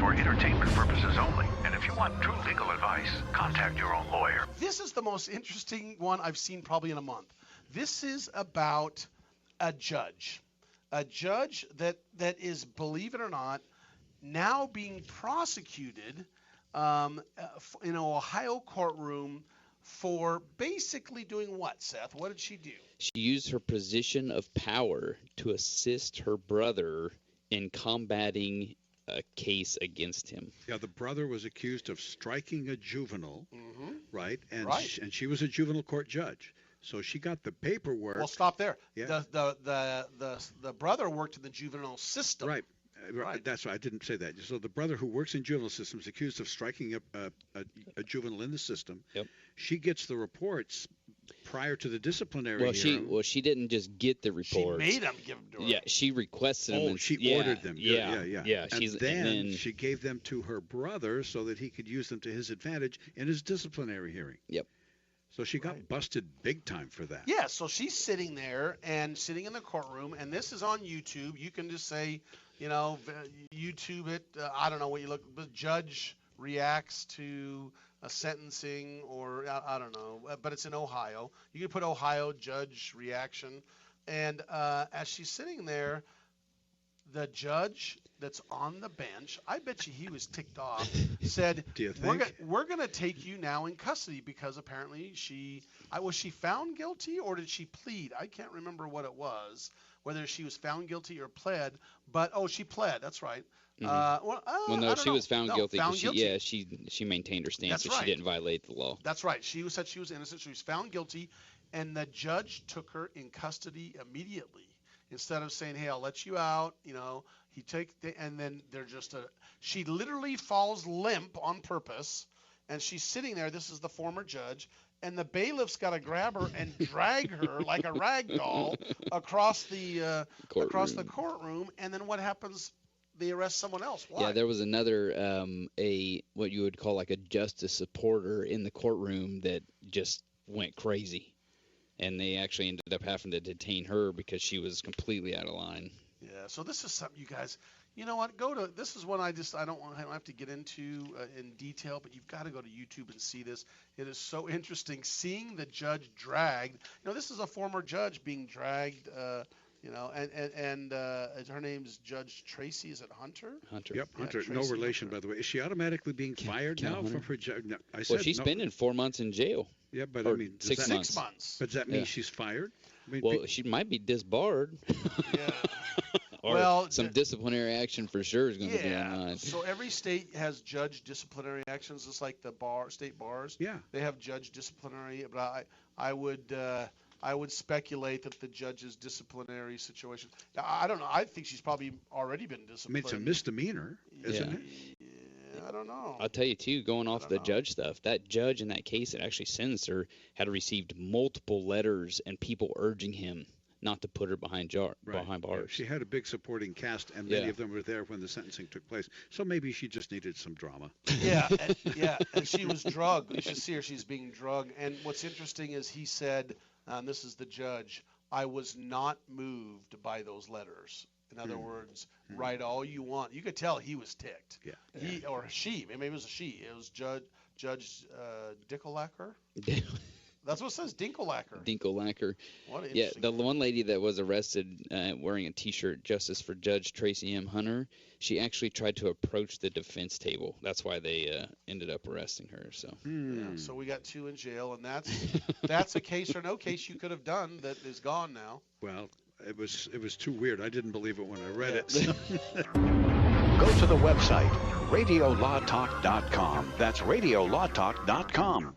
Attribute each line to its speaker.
Speaker 1: for entertainment purposes only. And if you want true legal advice, contact your own lawyer.
Speaker 2: This is the most interesting one I've seen probably in a month. This is about a judge. A judge that is, believe it or not, now being prosecuted in an Ohio courtroom for basically doing what, Seth? What did she do?
Speaker 3: She used her position of power to assist her brother in combating a case against him.
Speaker 4: Yeah, the brother was accused of striking a juvenile, right? And
Speaker 2: Right.
Speaker 4: and she was a juvenile court judge. So she got the paperwork.
Speaker 2: Well, stop there.
Speaker 4: Yeah.
Speaker 2: The brother worked in the juvenile system.
Speaker 4: Right.
Speaker 2: Right.
Speaker 4: That's right. I didn't say that. So the brother who works in juvenile systems accused of striking a juvenile in the system.
Speaker 3: Yep.
Speaker 4: She gets the reports prior to the disciplinary
Speaker 3: Well,
Speaker 4: hearing.
Speaker 3: she didn't just get the
Speaker 2: She
Speaker 3: reports.
Speaker 2: made him give them to her.
Speaker 3: Yeah, she requested them.
Speaker 4: Oh,
Speaker 3: and
Speaker 4: she ordered them.
Speaker 3: Yeah.
Speaker 4: And then she gave them to her brother so that he could use them to his advantage in his disciplinary hearing.
Speaker 3: Yep.
Speaker 4: So she got busted big time for that.
Speaker 2: Yeah, so she's sitting there and sitting in the courtroom, and this is on YouTube. You can just say, YouTube it. I don't know what you look, but judge reacts to a sentencing, or I don't know, but it's in Ohio. You can put Ohio judge reaction, and as she's sitting there, the judge that's on the bench, I bet you he was ticked off, said,
Speaker 4: Do you think?
Speaker 2: We're going to take you now in custody because apparently was she found guilty or did she plead? I can't remember what it was, whether she was found guilty or pled, but, she pled, that's right.
Speaker 3: Well, no, she was found guilty.
Speaker 2: Found guilty.
Speaker 3: She maintained her stance,
Speaker 2: That's
Speaker 3: so
Speaker 2: right.
Speaker 3: she didn't violate the law.
Speaker 2: That's right. She said she was innocent. She was found guilty, and the judge took her in custody immediately. Instead of saying, "Hey, I'll let you out," and then she literally falls limp on purpose, and she's sitting there. This is the former judge, and the bailiff's got to grab her and drag her like a rag doll across the courtroom. And then what happens? They arrest someone else. Why?
Speaker 3: Yeah, there was another what you would call like a justice supporter in the courtroom that just went crazy. And they actually ended up having to detain her because she was completely out of line.
Speaker 2: Yeah, so this is something, you guys, you know what, this is one I don't have to get into in detail, but you've got to go to YouTube and see this. It is so interesting seeing the judge dragged. This is a former judge being dragged, and her name's Judge Tracy. Is it Hunter?
Speaker 3: Hunter.
Speaker 4: Yep,
Speaker 2: Yeah,
Speaker 4: Hunter. No
Speaker 2: Tracy
Speaker 4: relation,
Speaker 2: Hunter.
Speaker 4: by the way. Is she automatically being fired now from her job? No, I said
Speaker 3: Well, she's
Speaker 4: no.
Speaker 3: spending 4 months in jail.
Speaker 4: Yeah, but
Speaker 3: or
Speaker 4: I mean,
Speaker 3: 6 months.
Speaker 2: 6 months.
Speaker 4: But does that mean
Speaker 3: Yeah.
Speaker 4: she's fired? I mean,
Speaker 3: Well, she might be disbarred.
Speaker 2: Yeah.
Speaker 3: Or
Speaker 2: Well,
Speaker 3: some disciplinary action for sure is going to be on line.
Speaker 2: So every state has judge disciplinary actions, just like the state bars.
Speaker 4: Yeah.
Speaker 2: They have judge disciplinary, but I would speculate that the judge's disciplinary situation. I don't know. I think she's probably already been
Speaker 4: I mean,
Speaker 2: disciplined.
Speaker 4: it's a misdemeanor, isn't it?
Speaker 2: Yeah, I don't know.
Speaker 3: I'll tell you, too, going off the judge stuff, that judge in that case that actually sentenced her had received multiple letters and people urging him not to put her behind
Speaker 4: Right.
Speaker 3: bars.
Speaker 4: She had a big supporting cast, and many
Speaker 3: Yeah.
Speaker 4: of them were there when the sentencing took place. So maybe she just needed some drama.
Speaker 2: Yeah, and she was drugged. You should see her. She's being drugged. And what's interesting is he said, this is the judge, I was not moved by those letters. In other words, write all you want. You could tell he was ticked.
Speaker 4: Yeah.
Speaker 2: He or she. Maybe it was a she. It was Judge Dinkelacker. That's what it says, Dinkelacker.
Speaker 3: Dinklelacker.
Speaker 2: What an
Speaker 3: Yeah,
Speaker 2: interesting
Speaker 3: the
Speaker 2: name.
Speaker 3: one lady that was arrested wearing a T-shirt, Justice for Judge Tracy M. Hunter, she actually tried to approach the defense table. That's why they ended up arresting her. So.
Speaker 2: Yeah, so we got 2 in jail, and that's a case or no case you could have done that is gone now.
Speaker 4: Well, it was too weird. I didn't believe it when I read it.
Speaker 1: Go to the website, radiolawtalk.com. That's radiolawtalk.com.